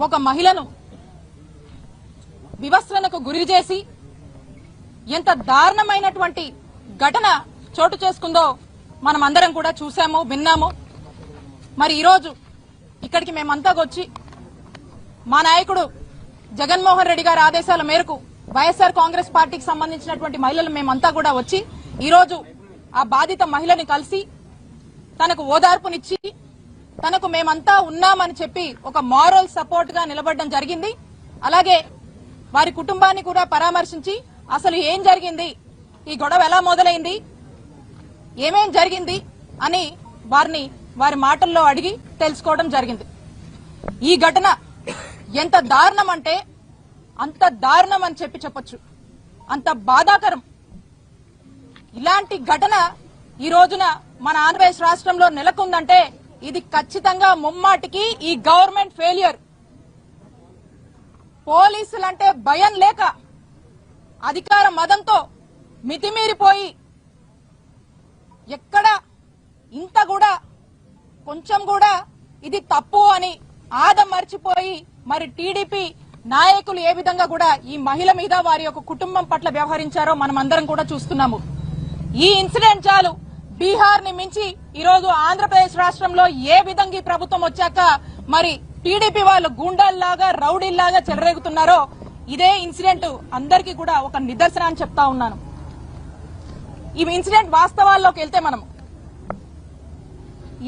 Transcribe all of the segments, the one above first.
ఒక మహిళను వివస్త్రణకు గురి చేసి ఎంత దారుణమైనటువంటి ఘటన చోటు చేసుకుందో మనం అందరం కూడా చూసాము, విన్నాము. మరి ఈరోజు ఇక్కడికి మేమంతా వచ్చి మా నాయకుడు జగన్మోహన్ రెడ్డి గారి ఆదేశాల మేరకు వైఎస్ఆర్ కాంగ్రెస్ పార్టీకి సంబంధించినటువంటి మహిళలు మేమంతా కూడా వచ్చి ఈరోజు ఆ బాధిత మహిళని కలిసి తనకు ఓదార్పునిచ్చి తనకు మేమంతా ఉన్నామని చెప్పి ఒక మారల్ సపోర్ట్ గా నిలబడడం జరిగింది. అలాగే వారి కుటుంబాన్ని కూడా పరామర్శించి అసలు ఏం జరిగింది, ఈ గొడవ ఎలా మొదలైంది, ఏమేం జరిగింది అని వారి మాటల్లో అడిగి తెలుసుకోవడం జరిగింది. ఈ ఘటన ఎంత దారుణం అంటే అంత దారుణం అని చెప్పొచ్చు, అంత బాధాకరం. ఇలాంటి ఘటన ఈ రోజున మన ఆంధ్రప్రదేశ్ రాష్ట్రంలో నెలకొందంటే ఇది ఖచ్చితంగా ముమ్మాటికి ఈ గవర్నమెంట్ ఫెయిల్యూర్. పోలీసులంటే భయం లేక అధికార మదంతో మితిమీరిపోయి ఎక్కడ ఇంత కూడా కొంచెం కూడా ఇది తప్పు అని ఆదం మర్చిపోయి మరి టీడీపీ నాయకులు ఏ విధంగా కూడా ఈ మహిళ మీద వారి యొక్క కుటుంబం పట్ల వ్యవహరించారో మనం అందరం కూడా చూస్తున్నాము. ఈ ఇన్సిడెంట్ చాలు బీహార్ ని మించి ఈరోజు ఆంధ్రప్రదేశ్ రాష్ట్రంలో ఏ విధంగా ఈ ప్రభుత్వం వచ్చాక మరి టీడీపీ వాళ్ళు గూండాల్లాగా రౌడీల్లాగా చెలరేగుతున్నారో ఇదే ఇన్సిడెంట్ అందరికీ కూడా ఒక నిదర్శనం అని చెప్తా ఉన్నాను. ఈ ఇన్సిడెంట్ వాస్తవాల్లోకి వెళ్తే మనం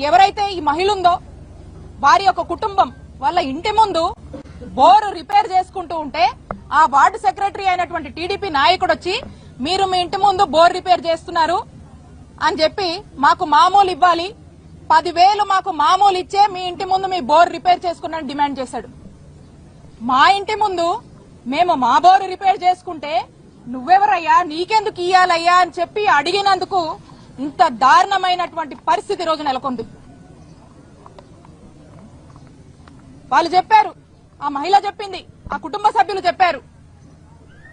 ఎవరైతే ఈ మహిళ ఉందో వారి యొక్క కుటుంబం వాళ్ళ ఇంటి ముందు బోరు రిపేర్ చేసుకుంటూ ఉంటే ఆ వార్డు సెక్రటరీ అయినటువంటి టీడీపీ నాయకుడు వచ్చి మీరు మీ ఇంటి ముందు బోర్ రిపేర్ చేస్తున్నారు అని చెప్పి మాకు మామూలు ఇవ్వాలి, 10,000 మాకు మామూలు ఇచ్చే మీ ఇంటి ముందు మీ బోర్ రిపేర్ చేసుకున్నాను డిమాండ్ చేశాడు. మా ఇంటి ముందు మేము మా బోరు రిపేర్ చేసుకుంటే నువ్వెవరయ్యా, నీకెందుకు ఇయ్యాలయ్యా అని చెప్పి అడిగినందుకు ఇంత దారుణమైనటువంటి పరిస్థితి రోజు నెలకొంది. వాళ్ళు చెప్పారు, ఆ మహిళ చెప్పింది, ఆ కుటుంబ సభ్యులు చెప్పారు,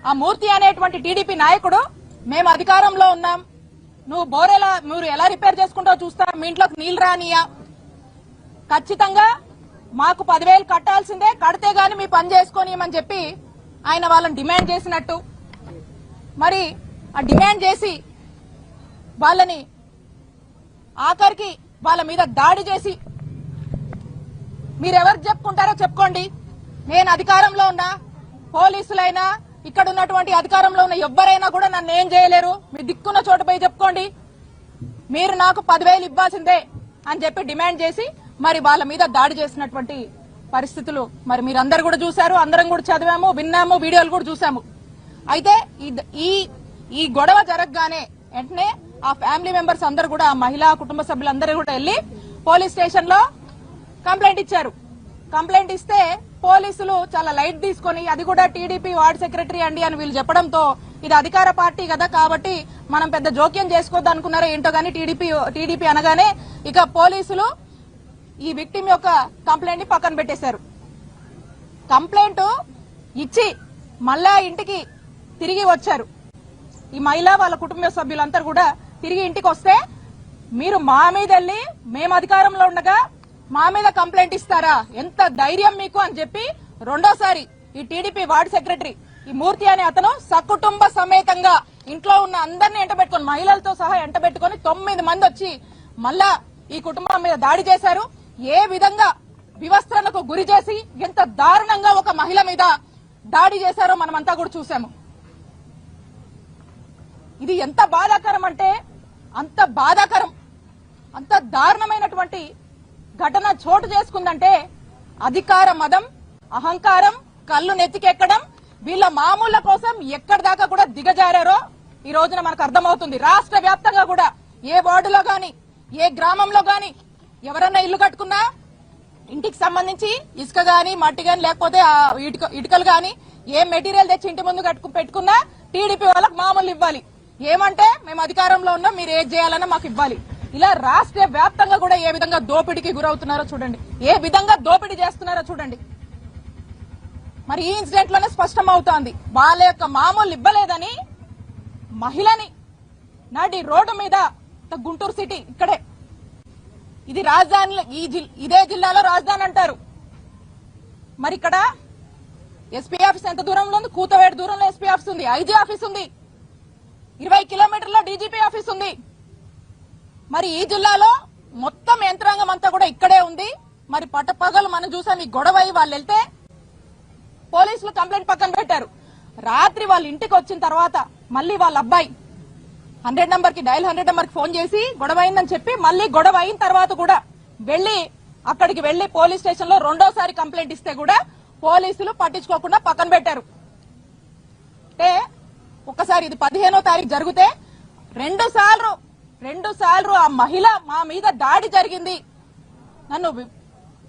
ఆ మూర్తి అనేటువంటి టీడీపీ నాయకుడు మేము అధికారంలో ఉన్నాం, మీరు ఎలా రిపేర్ చేసుకుంటావో చూస్తా, మీ ఇంట్లోకి నీళ్లు రానియా, ఖచ్చితంగా మాకు 10,000 కట్టాల్సిందే, కడితే గాని మీ పని చేసుకోనియమని చెప్పి ఆయన వాళ్ళని డిమాండ్ చేసినట్టు, మరి ఆ డిమాండ్ చేసి వాళ్ళని ఆఖరికి వాళ్ళ మీద దాడి చేసి మీరెవరికి చెప్పుకుంటారో చెప్పుకోండి, నేను అధికారంలో ఉన్నా, పోలీసులైనా ఇక్కడ ఉన్నటువంటి అధికారంలో ఉన్న ఎవ్వరైనా కూడా నన్ను ఏం చేయలేరు, మీ దిక్కున్న చోటుపై చెప్పుకోండి, మీరు నాకు 10,000 ఇవ్వాల్సిందే అని చెప్పి డిమాండ్ చేసి మరి వాళ్ళ మీద దాడి చేసినటువంటి పరిస్థితులు మరి మీరందరూ కూడా చూశారు, అందరం కూడా చదివాము, విన్నాము, వీడియోలు కూడా చూసాము. అయితే ఈ గొడవ జరగగానే వెంటనే ఆ ఫ్యామిలీ మెంబర్స్ అందరూ కూడా, ఆ మహిళా కుటుంబ సభ్యులందరూ కూడా వెళ్లి పోలీస్ స్టేషన్ లో కంప్లైంట్ ఇచ్చారు. కంప్లైంట్ ఇస్తే పోలీసులు చాలా లైట్ తీసుకుని అది కూడా టీడీపీ వార్డు సెక్రటరీ అండి అని వీళ్ళు చెప్పడంతో ఇది అధికార పార్టీ కదా కాబట్టి మనం పెద్ద జోక్యం చేసుకోవద్దు అనుకున్నారో ఏంటో గానీ టీడీపీ అనగానే ఇక పోలీసులు ఈ విక్టిమ్ యొక్క కంప్లైంట్ ని పక్కన పెట్టేశారు. కంప్లైంట్ ఇచ్చి మళ్ళా ఇంటికి తిరిగి వచ్చారు. ఈ మహిళ వాళ్ళ కుటుంబ సభ్యులందరూ కూడా తిరిగి ఇంటికి వస్తే మీరు మా మీద వెళ్లి మేము అధికారంలో ఉండగా మా మీద కంప్లైంట్ ఇస్తారా, ఎంత ధైర్యం మీకు అని చెప్పి రెండోసారి ఈ టీడీపీ వార్డు సెక్రటరీ ఈ మూర్తి అనే అతను సకుటుంబ సమేతంగా ఇంట్లో ఉన్న అందరినీ ఎంటబెట్టుకుని మహిళలతో సహా ఎంటబెట్టుకుని 9 మంది వచ్చి మళ్ళా ఈ కుటుంబం మీద దాడి చేశారు. ఏ విధంగా వివస్త్రణకు గురి చేసి ఎంత దారుణంగా ఒక మహిళ మీద దాడి చేశారో మనమంతా కూడా చూసాము. ఇది ఎంత బాధాకరం అంటే అంత బాధాకరం, అంత దారుణమైనటువంటి ఘటన చోటు చేసుకుందంటే అధికార మదం, అహంకారం, కళ్ళు నెత్తికెక్కడం, వీళ్ళ మామూళ్ల కోసం ఎక్కడి దాకా కూడా దిగజారారో ఈ రోజున మనకు అర్థమవుతుంది. రాష్ట్ర వ్యాప్తంగా కూడా ఏ వార్డులో గాని ఏ గ్రామంలో గాని ఎవరన్నా ఇల్లు కట్టుకున్నా ఇంటికి సంబంధించి ఇసుక గాని మట్టి గాని లేకపోతే ఇటుకలు గాని ఏ మెటీరియల్ తెచ్చి ఇంటి ముందు పెట్టుకున్నా టీడీపీ వాళ్ళకి మామూలు ఇవ్వాలి, ఏమంటే మేము అధికారంలో ఉన్నాం, మీరు ఏది చేయాలన్నా మాకు ఇవ్వాలి. ఇలా రాష్ట్ర వ్యాప్తంగా కూడా ఏ విధంగా దోపిడీకి గురవుతున్నారో చూడండి, ఏ విధంగా దోపిడీ చేస్తున్నారో చూడండి. మరి ఈ ఇన్సిడెంట్ లోనే స్పష్టం అవుతోంది, వాళ్ళ యొక్క మామూలు ఇవ్వలేదని మహిళని నాటి రోడ్డు మీద, గుంటూరు సిటీ ఇక్కడే, ఇది రాజధాని, ఇదే జిల్లాలో రాజధాని అంటారు, మరి ఇక్కడ ఎస్పీ ఆఫీస్ ఎంత దూరంలో ఉంది? కూతవేడు దూరంలో ఎస్పీ ఆఫీస్ ఉంది, ఐజీ ఆఫీస్ ఉంది, 20 కిలోమీటర్లో డీజీపీ ఆఫీస్ ఉంది. మరి ఈ జిల్లాలో మొత్తం యంత్రాంగం అంతా కూడా ఇక్కడే ఉంది. మరి పట్టపగలు మనం చూసాం ఈ గొడవ వాళ్ళు వెళ్తే పోలీసులు కంప్లైంట్ పక్కన పెట్టారు. రాత్రి వాళ్ళ ఇంటికి వచ్చిన తర్వాత మళ్ళీ వాళ్ళ అబ్బాయి 100 నంబర్ కి డయల్ 100 నంబర్ కి ఫోన్ చేసి గొడవ అయిందని చెప్పి మళ్ళీ గొడవ అయిన తర్వాత కూడా అక్కడికి వెళ్లి పోలీస్ స్టేషన్ లో రెండోసారి కంప్లైంట్ ఇస్తే కూడా పోలీసులు పట్టించుకోకుండా పక్కన పెట్టారు. అంటే ఒక్కసారి ఇది 15వ తారీఖు జరిగితే రెండు సార్లు ఆ మహిళ మా మీద దాడి జరిగింది,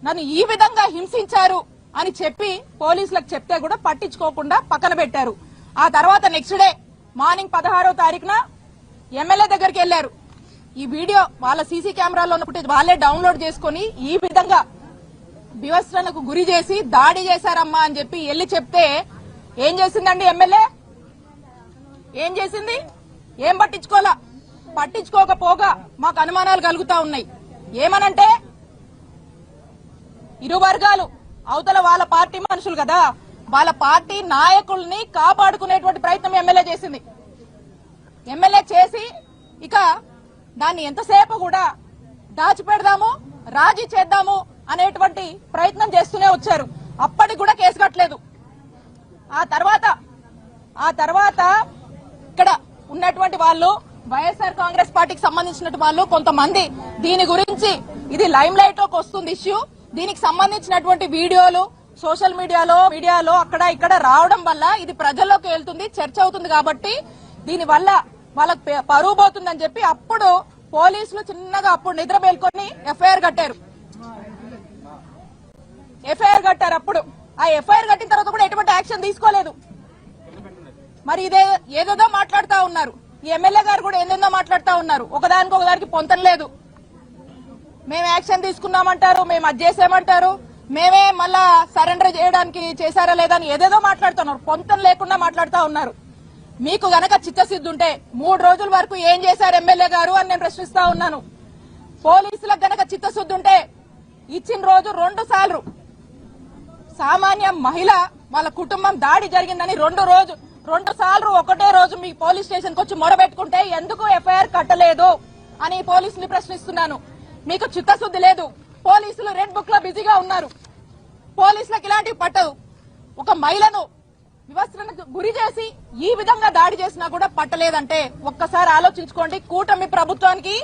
నన్ను ఈ విధంగా హింసించారు అని చెప్పి పోలీసులకు చెప్తే కూడా పట్టించుకోకుండా పక్కన పెట్టారు. ఆ తర్వాత నెక్స్ట్ డే మార్నింగ్ 16వ తారీఖున ఎమ్మెల్యే దగ్గరికి వెళ్లారు. ఈ వీడియో వాళ్ళ సీసీ కెమెరాలో ఉన్న ఫుటేజ్ వాళ్ళే డౌన్లోడ్ చేసుకుని ఈ విధంగా వివస్త్రణకు గురి చేసి దాడి చేశారమ్మా అని చెప్పి వెళ్లి చెప్తే ఏం చేసిందండి ఎమ్మెల్యే? ఏం చేసింది? ఏం పట్టించుకోకపోగా మాకు అనుమానాలు కలుగుతా ఉన్నాయి. ఏమనంటే ఇరు వర్గాలు అవతల వాళ్ళ పార్టీ మనుషులు కదా, వాళ్ళ పార్టీ నాయకుల్ని కాపాడుకునేటువంటి ప్రయత్నం ఎమ్మెల్యే చేసింది. ఎమ్మెల్యే చేసి ఇక దాన్ని ఎంతసేపు కూడా దాచిపెడదాము, రాజీ చేద్దాము అనేటువంటి ప్రయత్నం చేస్తూనే వచ్చారు. అప్పటికి కూడా కేసు కట్టలేదు. ఆ తర్వాత ఇక్కడ ఉన్నటువంటి వాళ్ళు వైఎస్ఆర్ కాంగ్రెస్ పార్టీకి సంబంధించినటువంటి వాళ్ళు కొంతమంది దీని గురించి ఇది లైమ్ లైట్ లోకి వస్తుంది ఇష్యూ, దీనికి సంబంధించినటువంటి వీడియోలు సోషల్ మీడియాలో అక్కడ ఇక్కడ రావడం వల్ల ఇది ప్రజల్లోకి వెళ్తుంది, చర్చ అవుతుంది కాబట్టి దీని వల్ల వాళ్ళకి పరువు పోతుందని చెప్పి అప్పుడు పోలీసులు చిన్నగా అప్పుడు నిద్ర మేల్కొని ఎఫ్ఐఆర్ కట్టారు. అప్పుడు ఆ ఎఫ్ఐఆర్ కట్టిన తర్వాత కూడా ఎటువంటి యాక్షన్ తీసుకోలేదు. మరి ఏదేదో మాట్లాడుతా ఉన్నారు. ఈ ఎమ్మెల్యే గారు కూడా ఏదేదో మాట్లాడుతా ఉన్నారు. ఒకదానికి పొంతం లేదు. మేము యాక్షన్ తీసుకున్నామంటారు, మేము అది చేసామంటారు, మేమే మళ్ళా సరెండర్ చేయడానికి చేశారా లేదా అని ఏదేదో మాట్లాడుతున్నారు. పొంతం లేకుండా మాట్లాడుతా ఉన్నారు. మీకు గనక చిత్తశుద్ధి ఉంటే 3 రోజుల వరకు ఏం చేశారు ఎమ్మెల్యే గారు అని నేను ప్రశ్నిస్తా ఉన్నాను. పోలీసులకు గనక చిత్తశుద్ధి ఉంటే ఇచ్చిన రోజు 2 సార్లు సామాన్య మహిళ వాళ్ళ కుటుంబం దాడి జరిగిందని 2 సార్లు ఒకటే రోజు మీ పోలీస్ స్టేషన్ కు వచ్చి మొరబెట్టుకుంటే ఎందుకు ఎఫ్ఐఆర్ కట్టలేదు అని పోలీసులు ప్రశ్నిస్తున్నాను. మీకు చిత్తశుద్ధి లేదు. పోలీసులు రెడ్ బుక్ లో బిజీగా ఉన్నారు. పోలీసులకు ఇలాంటివి పట్టదు. ఒక మహిళను వివస్త్రణకు గురి చేసి ఈ విధంగా దాడి చేసినా కూడా పట్టలేదంటే ఒక్కసారి ఆలోచించుకోండి. కూటమి ప్రభుత్వానికి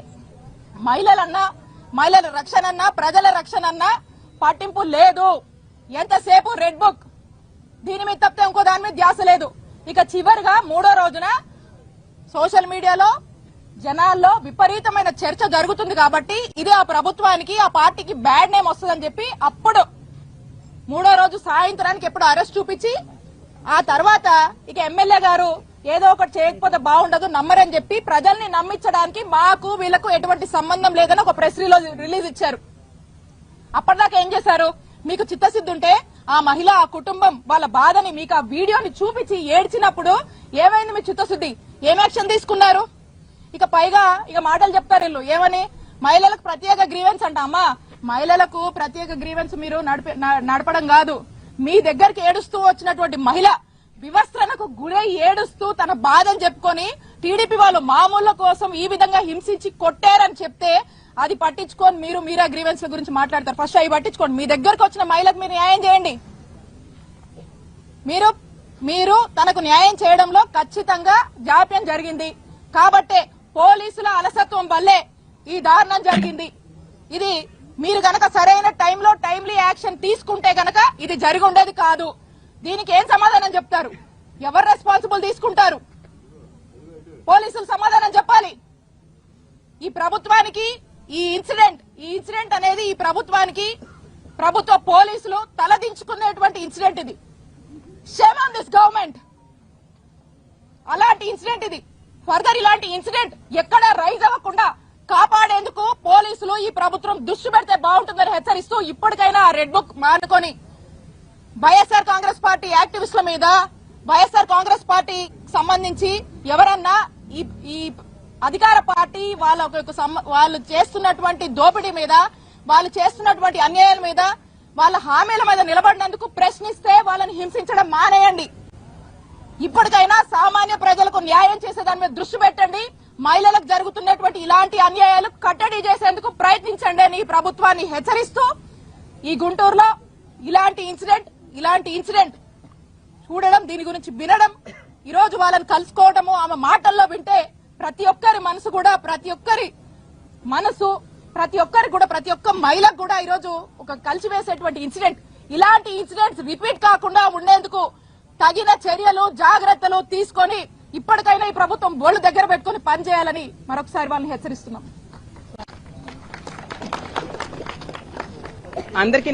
మహిళల రక్షణ అన్నా ప్రజల రక్షణ అన్నా పట్టింపు లేదు. ఎంతసేపు రెడ్ బుక్, దీని మీద తప్పితే ఇంకో దాని మీద ధ్యాస లేదు. ఇక చివరిగా 3వ రోజున సోషల్ మీడియాలో జనాల్లో విపరీతమైన చర్చ జరుగుతుంది కాబట్టి ఇది ఆ ప్రభుత్వానికి ఆ పార్టీకి బ్యాడ్ నేమ్ వస్తుందని చెప్పి అప్పుడు 3వ రోజు సాయంత్రానికి ఎప్పుడు అరెస్ట్ చూపించి ఆ తర్వాత ఇక ఎమ్మెల్యే గారు ఏదో ఒకటి చేయకపోతే బాగుండదు, నమ్మరని చెప్పి ప్రజల్ని నమ్మించడానికి మాకు వీళ్లకు ఎటువంటి సంబంధం లేదని ఒక ప్రెస్ రిలీజ్ ఇచ్చారు. అప్పటిదాకా ఏం చేశారు? మీకు చిత్తశుద్ధి ఉంటే ఆ మహిళ ఆ కుటుంబం వాళ్ళ బాధని మీకు ఆ వీడియోని చూపించి ఏడ్చినప్పుడు ఏమైంది మీ చిత్తశుద్ధి? ఏం యాక్షన్ తీసుకున్నారు? ఇక పైగా మాటలు చెప్తారు వీళ్ళు ఏమని, మహిళలకు ప్రత్యేక గ్రీవెన్స్ అంట. అమ్మా, మహిళలకు ప్రత్యేక గ్రీవెన్స్ మీరు నడపడం కాదు. మీ దగ్గరికి ఏడుస్తూ వచ్చినటువంటి మహిళ వివస్త్రణకు గురై ఏడుస్తూ తన బాధను చెప్పుకొని టీడీపీ వాళ్ళు మామూళ్ల కోసం ఈ విధంగా హింసించి కొట్టారని చెప్తే అది పట్టించుకొని మీరే గ్రీవెన్స్ గురించి మాట్లాడతారు. ఫస్ట్ అవి పట్టించుకోండి. మీ దగ్గరకు వచ్చిన మహిళకు మీరు న్యాయం చేయండి. మీరు తనకు న్యాయం చేయడంలో ఖచ్చితంగా జాప్యం జరిగింది కాబట్టే పోలీసుల అలసత్వం వల్లే ఈ దారుణం జరిగింది. ఇది మీరు గనక సరైన టైంలో టైమ్లీ యాక్షన్ తీసుకుంటే గనక ఇది జరిగి ఉండేది కాదు. దీనికి ఏం సమాధానం చెప్తారు? ఎవరు రెస్పాన్సిబుల్ తీసుకుంటారు? పోలీసులు సమాధానం చెప్పాలి. ఈ ప్రభుత్వానికి ఈ ఇన్సిడెంట్ అనేది ఈ ప్రభుత్వానికి ప్రభుత్వ పోలీసులు తలదించుకునేటువంటి ఇన్సిడెంట్ ఇది. Shame on this government. అలాంటి ఇన్సిడెంట్ ఇది. ఫర్దర్ ఇలాంటి ఇన్సిడెంట్ ఎక్కడా రైజ్ అవ్వకుండా కాపాడేందుకు పోలీసులు ఈ ప్రభుత్వం దృష్టి పెడితే బాగుంటుందని హెచ్చరిస్తూ ఇప్పటికైనా రెడ్ బుక్ మానుకొని వైఎస్ఆర్ కాంగ్రెస్ పార్టీ యాక్టివిస్టుల మీద వైఎస్ఆర్ కాంగ్రెస్ పార్టీ సంబంధించి ఎవరన్నా ఈ అధికార పార్టీ వాళ్ళు చేస్తున్నటువంటి దోపిడీ మీద, వాళ్ళు చేస్తున్నటువంటి అన్యాయాల మీద వాళ్ళ హామీల మీద నిలబడినందుకు ప్రశ్నిస్తే వాళ్ళని హింసించడం మానేయండి. ఇప్పటికైనా సామాన్య ప్రజలకు న్యాయం చేసే దాని మీద దృష్టి పెట్టండి. మహిళలకు జరుగుతున్నటువంటి ఇలాంటి అన్యాయాలు కట్టడి చేసేందుకు ప్రయత్నించండి అని ప్రభుత్వాన్ని హెచ్చరిస్తూ ఈ గుంటూరులో ఇలాంటి ఇన్సిడెంట్ చూడడం, దీని గురించి వినడం, ఈ రోజు వాళ్ళని కలుసుకోవడము, ఆమె మాటల్లో వింటే ప్రతి ఒక్కరి మనసు కూడా, ప్రతి ఒక్క మహిళకు కూడా ఈ రోజు ఒక కలిసివేసేటువంటి ఇన్సిడెంట్. ఇలాంటి ఇన్సిడెంట్స్ రిపీట్ కాకుండా ఉండేందుకు తగిన చర్యలు, జాగ్రత్తలు తీసుకొని ఇప్పటికైనా ఈ ప్రభుత్వం బోళ్లు దగ్గర పెట్టుకుని పనిచేయాలని మరొకసారి వాళ్ళని హెచ్చరిస్తున్నాం. అందరికీ